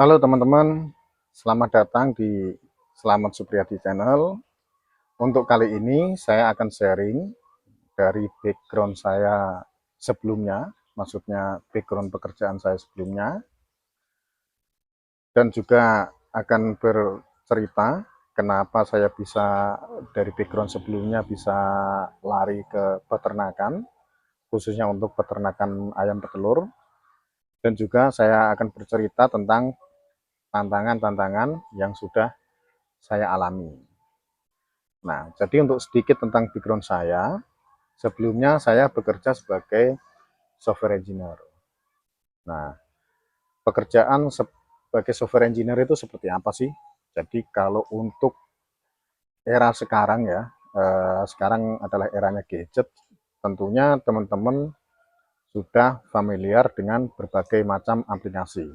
Halo teman-teman, selamat datang di Selamat Supriyadi Channel. Untuk kali ini saya akan sharing dari background saya sebelumnya, maksudnya background pekerjaan saya sebelumnya, dan juga akan bercerita kenapa saya bisa dari background sebelumnya bisa lari ke peternakan, khususnya untuk peternakan ayam petelur, dan juga saya akan bercerita tentang tantangan-tantangan yang sudah saya alami. Nah, jadi untuk sedikit tentang background saya, sebelumnya saya bekerja sebagai software engineer. Nah, pekerjaan sebagai software engineer itu seperti apa sih? Jadi kalau untuk era sekarang ya, sekarang adalah eranya gadget, tentunya teman-teman sudah familiar dengan berbagai macam aplikasi.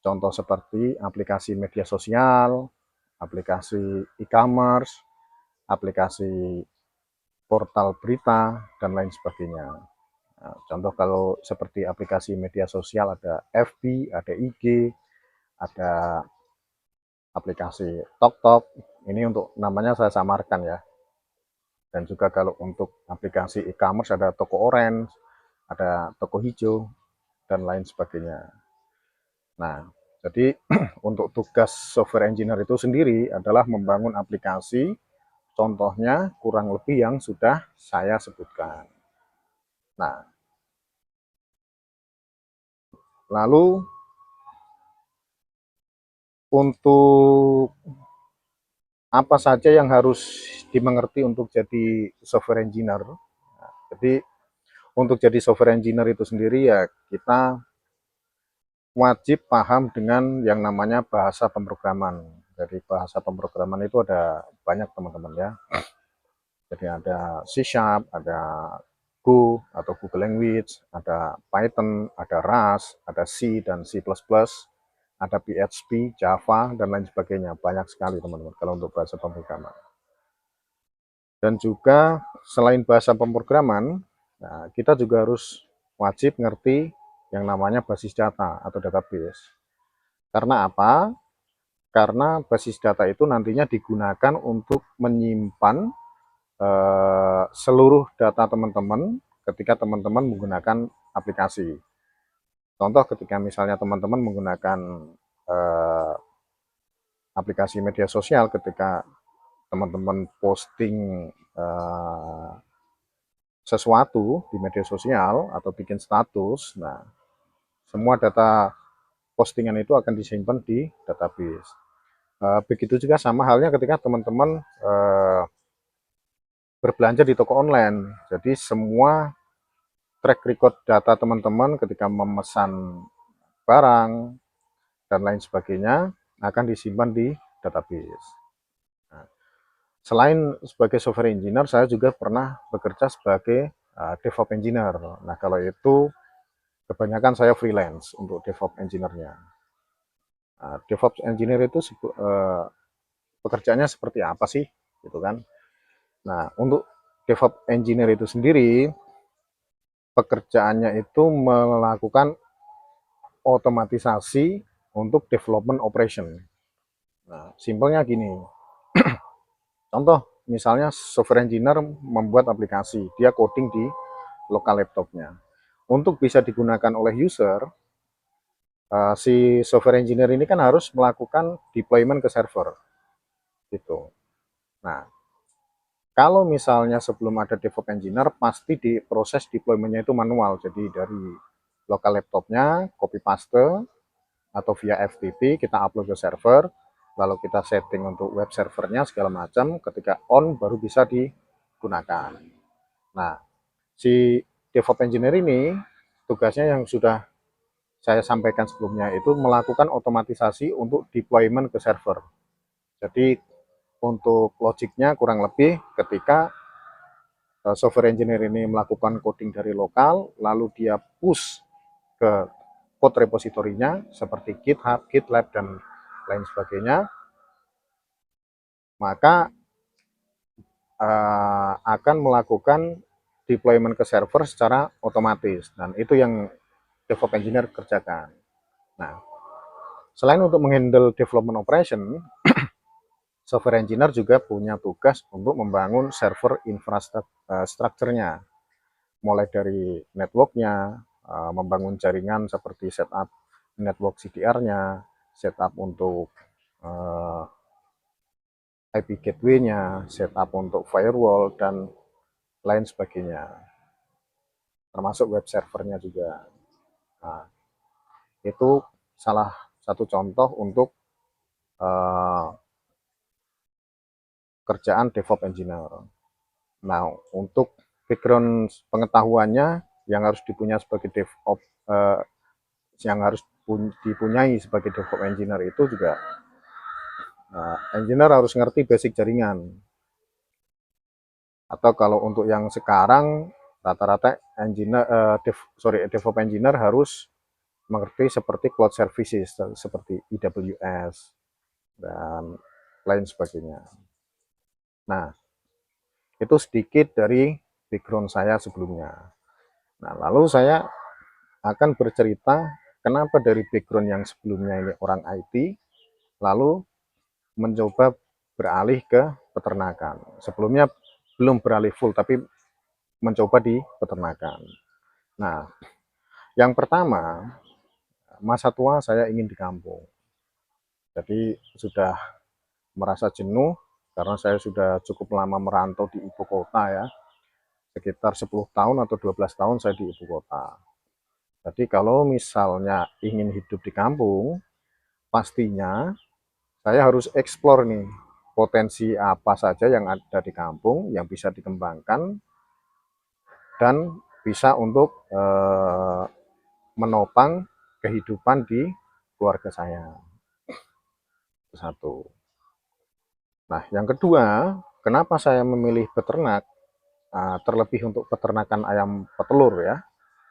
Contoh seperti aplikasi media sosial, aplikasi e-commerce, aplikasi portal berita, dan lain sebagainya. Nah, contoh kalau seperti aplikasi media sosial ada FB, ada IG, ada aplikasi TokTok. Ini untuk namanya saya samarkan ya. Dan juga kalau untuk aplikasi e-commerce ada toko orange, ada toko hijau, dan lain sebagainya. Nah, jadi untuk tugas software engineer itu sendiri adalah membangun aplikasi, contohnya kurang lebih yang sudah saya sebutkan. Nah, lalu untuk apa saja yang harus dimengerti untuk jadi software engineer. Nah, jadi untuk jadi software engineer itu sendiri ya kita wajib paham dengan yang namanya bahasa pemrograman. Jadi bahasa pemrograman itu ada banyak teman-teman ya. Jadi ada C Sharp, ada Go atau Google Language, ada Python, ada Rust, ada C dan C++, ada PHP, Java, dan lain sebagainya. Banyak sekali teman-teman kalau untuk bahasa pemrograman. Dan juga selain bahasa pemrograman, nah, kita juga harus wajib ngerti yang namanya basis data atau database. Karena apa? Karena basis data itu nantinya digunakan untuk menyimpan seluruh data teman-teman ketika teman-teman menggunakan aplikasi. Contoh ketika misalnya teman-teman menggunakan eh, aplikasi media sosial, ketika teman-teman posting eh, sesuatu di media sosial atau bikin status, nah semua data postingan itu akan disimpan di database. Begitu juga sama halnya ketika teman-teman berbelanja di toko online. Jadi semua track record data teman-teman ketika memesan barang dan lain sebagainya akan disimpan di database. Nah, selain sebagai software engineer, saya juga pernah bekerja sebagai DevOps engineer. Nah, kalau itu kebanyakan saya freelance untuk DevOps engineer-nya. Nah, DevOps engineer itu pekerjaannya seperti apa sih? Gitu kan. Nah, untuk DevOps engineer itu sendiri, pekerjaannya itu melakukan otomatisasi untuk development operation. Nah, simpelnya gini, contoh misalnya software engineer membuat aplikasi, dia coding di lokal laptopnya. Untuk bisa digunakan oleh user, si software engineer ini kan harus melakukan deployment ke server, gitu. Nah, kalau misalnya sebelum ada DevOps engineer, pasti di proses deployment-nya itu manual. Jadi dari lokal laptopnya, copy paste, atau via FTP, kita upload ke server, lalu kita setting untuk web servernya segala macam, ketika on baru bisa digunakan. Nah, si DevOps engineer ini, tugasnya yang sudah saya sampaikan sebelumnya itu melakukan otomatisasi untuk deployment ke server. Jadi untuk logiknya kurang lebih ketika software engineer ini melakukan coding dari lokal, lalu dia push ke code repositorinya seperti GitHub, GitLab, dan lain sebagainya, maka akan melakukan deployment ke server secara otomatis. Dan itu yang DevOps engineer kerjakan. Nah, Selain untuk menghandle development operation, software engineer juga punya tugas untuk membangun server infrastrukturnya, mulai dari networknya, membangun jaringan seperti setup network CDR-nya, setup untuk IP gateway-nya, setup untuk firewall, dan lain sebagainya, termasuk web servernya juga. Nah, itu salah satu contoh untuk kerjaan DevOps Engineer. Nah, untuk background pengetahuannya yang harus dipunyai sebagai DevOps, yang harus dipunyai sebagai DevOps Engineer itu juga, engineer harus ngerti basic jaringan. Atau kalau untuk yang sekarang rata-rata DevOps Engineer harus mengerti seperti cloud services seperti AWS dan lain sebagainya. Nah, itu sedikit dari background saya sebelumnya. Nah, lalu saya akan bercerita kenapa dari background yang sebelumnya ini orang IT, lalu mencoba beralih ke peternakan. Sebelumnya belum beralih full, tapi mencoba di peternakan. Nah, yang pertama, masa tua saya ingin di kampung. Jadi sudah merasa jenuh karena saya sudah cukup lama merantau di ibu kota ya. Sekitar 10 tahun atau 12 tahun saya di ibu kota. Jadi kalau misalnya ingin hidup di kampung, pastinya saya harus eksplor nih potensi apa saja yang ada di kampung yang bisa dikembangkan dan bisa untuk menopang kehidupan di keluarga saya. Satu. Nah, yang kedua, kenapa saya memilih peternak? Terlebih untuk peternakan ayam petelur ya.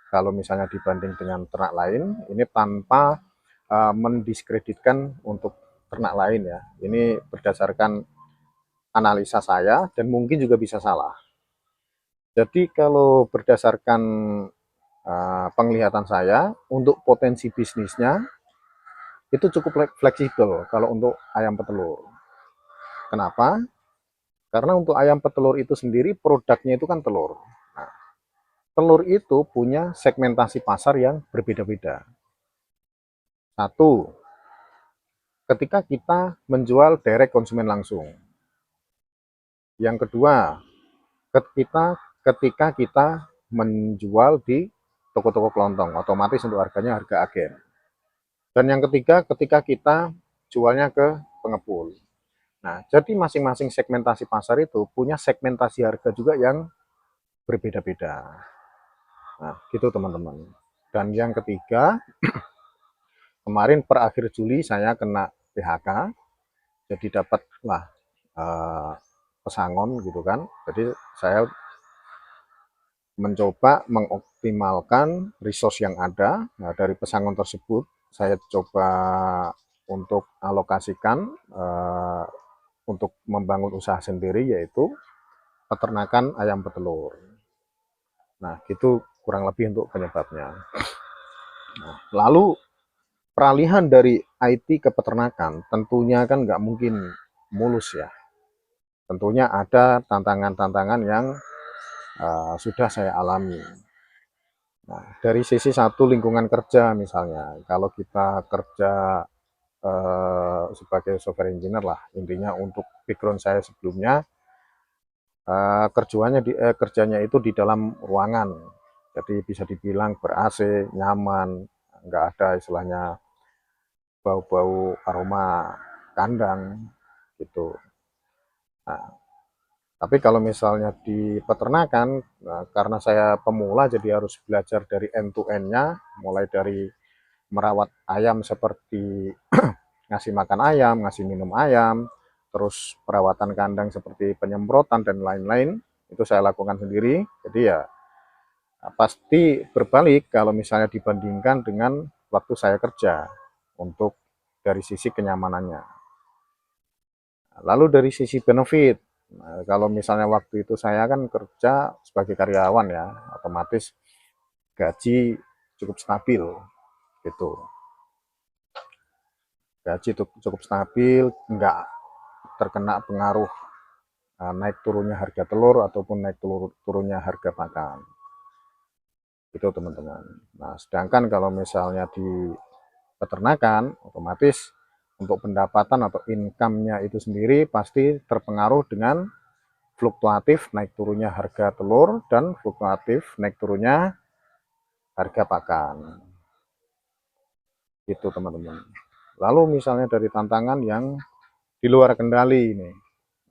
Kalau misalnya dibanding dengan ternak lain, ini tanpa mendiskreditkan untuk ternak lain ya. Ini berdasarkan analisa saya dan mungkin juga bisa salah. Jadi kalau berdasarkan penglihatan saya, untuk potensi bisnisnya itu cukup fleksibel kalau untuk ayam petelur. Kenapa? Karena untuk ayam petelur itu sendiri produknya itu kan telur. Nah, telur itu punya segmentasi pasar yang berbeda-beda. Satu, ketika kita menjual direct konsumen langsung. Yang kedua, ketika kita menjual di toko-toko kelontong, otomatis untuk harganya harga agen. Dan yang ketiga, ketika kita jualnya ke pengepul. Nah, jadi masing-masing segmentasi pasar itu punya segmentasi harga juga yang berbeda-beda. Nah, gitu teman-teman. Dan yang ketiga, kemarin per akhir Juli saya kena PHK, jadi dapatlah pesangon gitu kan. Jadi saya mencoba mengoptimalkan resource yang ada. Nah, dari pesangon tersebut saya coba untuk alokasikan untuk membangun usaha sendiri, yaitu peternakan ayam petelur. Nah, itu kurang lebih untuk penyebabnya. Nah, lalu peralihan dari IT ke peternakan tentunya kan nggak mungkin mulus ya. Tentunya ada tantangan-tantangan yang sudah saya alami. Nah, dari sisi satu lingkungan kerja misalnya, kalau kita kerja sebagai software engineer lah, intinya untuk background saya sebelumnya, kerjanya itu di dalam ruangan, jadi bisa dibilang ber AC, nyaman, nggak ada istilahnya bau-bau aroma kandang gitu. Nah, tapi kalau misalnya di peternakan, nah, karena saya pemula jadi harus belajar dari end to end-nya, mulai dari merawat ayam seperti ngasih makan ayam, ngasih minum ayam, terus perawatan kandang seperti penyemprotan dan lain-lain, itu saya lakukan sendiri. Jadi ya pasti berbalik kalau misalnya dibandingkan dengan waktu saya kerja untuk dari sisi kenyamanannya. Lalu dari sisi benefit, nah, kalau misalnya waktu itu saya kan kerja sebagai karyawan ya, otomatis gaji cukup stabil gitu. gaji cukup stabil, nggak terkena pengaruh naik turunnya harga telur ataupun naik turunnya harga pakan. Itu teman-teman. Nah, sedangkan kalau misalnya di peternakan, otomatis untuk pendapatan atau income-nya itu sendiri pasti terpengaruh dengan fluktuatif naik turunnya harga telur dan fluktuatif naik turunnya harga pakan. Itu teman-teman. Lalu misalnya dari tantangan yang di luar kendali ini.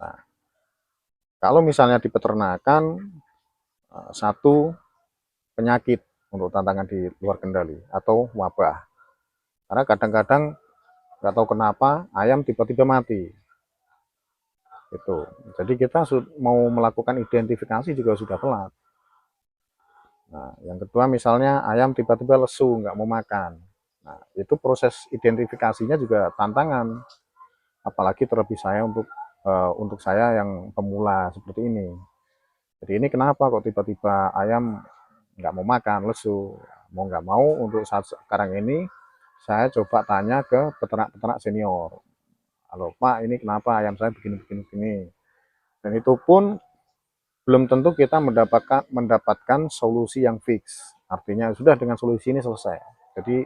Nah, kalau misalnya di peternakan, satu penyakit untuk tantangan di luar kendali atau wabah. Karena kadang-kadang nggak tahu kenapa ayam tiba-tiba mati. Itu. Jadi kita mau melakukan identifikasi juga sudah telat. Nah, yang kedua misalnya ayam tiba-tiba lesu, nggak mau makan. Nah, itu proses identifikasinya juga tantangan. Apalagi terlebih saya untuk saya yang pemula seperti ini. Jadi ini kenapa kok tiba-tiba ayam nggak mau makan, lesu. Mau nggak mau untuk saat sekarang ini saya coba tanya ke peternak-peternak senior. Halo Pak, ini kenapa ayam saya begini-begini. Dan itu pun belum tentu kita mendapatkan solusi yang fix. Artinya sudah dengan solusi ini selesai. Jadi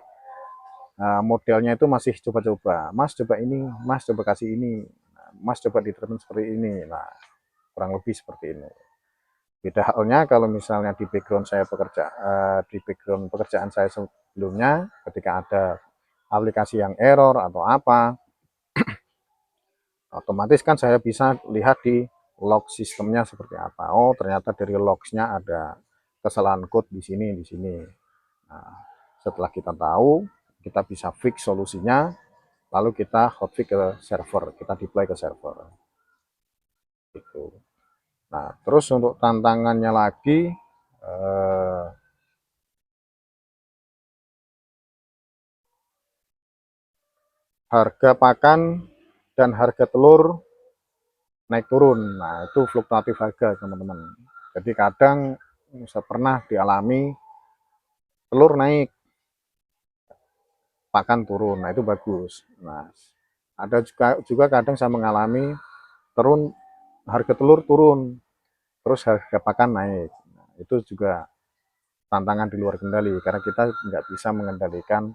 modelnya itu masih coba-coba. Mas coba ini, Mas coba kasih ini, Mas coba diterapkan seperti ini. Nah, kurang lebih seperti ini. Beda halnya kalau misalnya di background saya di background pekerjaan saya sebelumnya, ketika ada aplikasi yang error atau apa, otomatis kan saya bisa lihat di log sistemnya seperti apa. Oh, ternyata dari logsnya ada kesalahan code di sini, di sini. Nah, setelah kita tahu, kita bisa fix solusinya, lalu kita hotfix ke server, kita deploy ke server. Gitu. Nah, terus untuk tantangannya lagi, harga pakan dan harga telur naik turun. Nah, itu fluktuatif harga, teman-teman. Jadi kadang saya pernah dialami telur naik, pakan turun. Nah, itu bagus. Nah, ada juga kadang saya mengalami turun harga telur turun, terus harga pakan naik. Nah, itu juga tantangan di luar kendali karena kita nggak bisa mengendalikan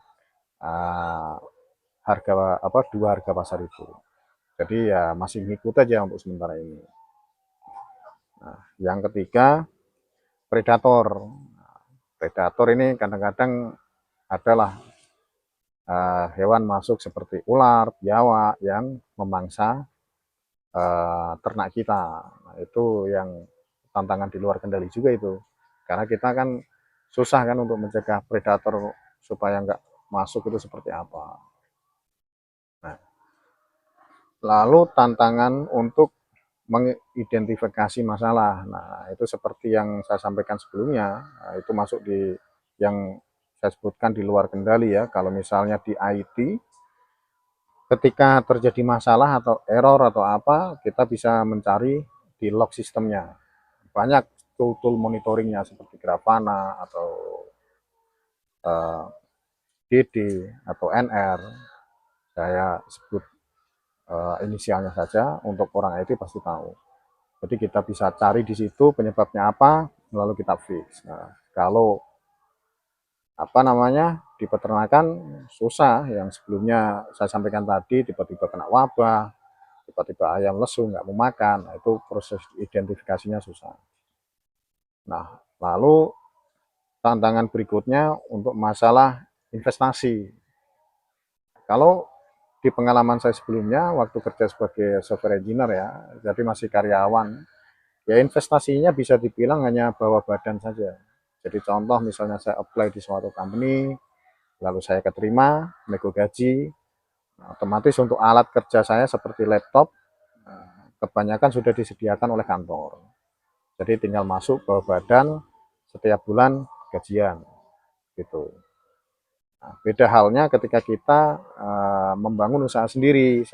uh, harga dua harga pasar itu. Jadi ya masih ngikut aja untuk sementara ini. Nah, yang ketiga predator. Predator ini kadang-kadang adalah hewan masuk seperti ular, biawak yang memangsa ternak kita. Nah, itu yang tantangan di luar kendali juga itu. Karena kita kan susah kan untuk mencegah predator supaya nggak masuk itu seperti apa. Nah, lalu tantangan untuk mengidentifikasi masalah. Nah, itu seperti yang saya sampaikan sebelumnya, nah, itu masuk di yang saya sebutkan di luar kendali ya. Kalau misalnya di IT, ketika terjadi masalah atau error atau apa, kita bisa mencari di log sistemnya. Banyak tool-tool monitoringnya seperti Grafana atau DD atau NR. Saya sebut inisialnya saja, untuk orang IT pasti tahu. Jadi kita bisa cari di situ penyebabnya apa, lalu kita fix. Nah, kalau apa namanya di peternakan susah, yang sebelumnya saya sampaikan tadi, tiba-tiba kena wabah, tiba-tiba ayam lesu nggak mau makan, nah, itu proses identifikasinya susah. Nah, lalu tantangan berikutnya untuk masalah investasi. Kalau di pengalaman saya sebelumnya, waktu kerja sebagai software engineer ya, jadi masih karyawan, ya investasinya bisa dibilang hanya bawa badan saja. Jadi contoh misalnya saya apply di suatu company, lalu saya keterima, nego gaji, nah, otomatis untuk alat kerja saya seperti laptop, kebanyakan sudah disediakan oleh kantor. Jadi tinggal masuk bawa badan, setiap bulan gajian gitu. Nah, beda halnya ketika kita membangun usaha sendiri,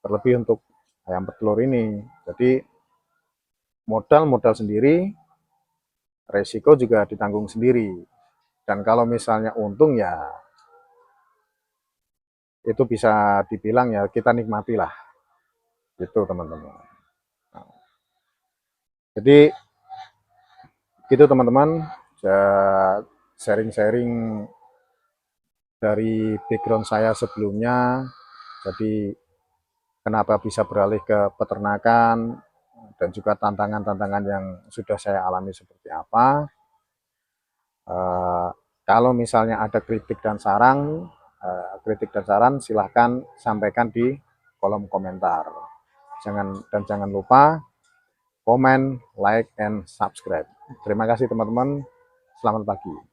terlebih untuk ayam petelur ini. Jadi modal sendiri, resiko juga ditanggung sendiri. Dan kalau misalnya untung ya itu bisa dibilang ya kita nikmati lah, gitu teman-teman. Nah, jadi gitu teman-teman, sharing-sharing dari background saya sebelumnya, jadi kenapa bisa beralih ke peternakan, dan juga tantangan-tantangan yang sudah saya alami seperti apa. Kalau misalnya ada kritik dan saran silahkan sampaikan di kolom komentar. Jangan lupa komen, like, and subscribe. Terima kasih teman-teman. Selamat pagi.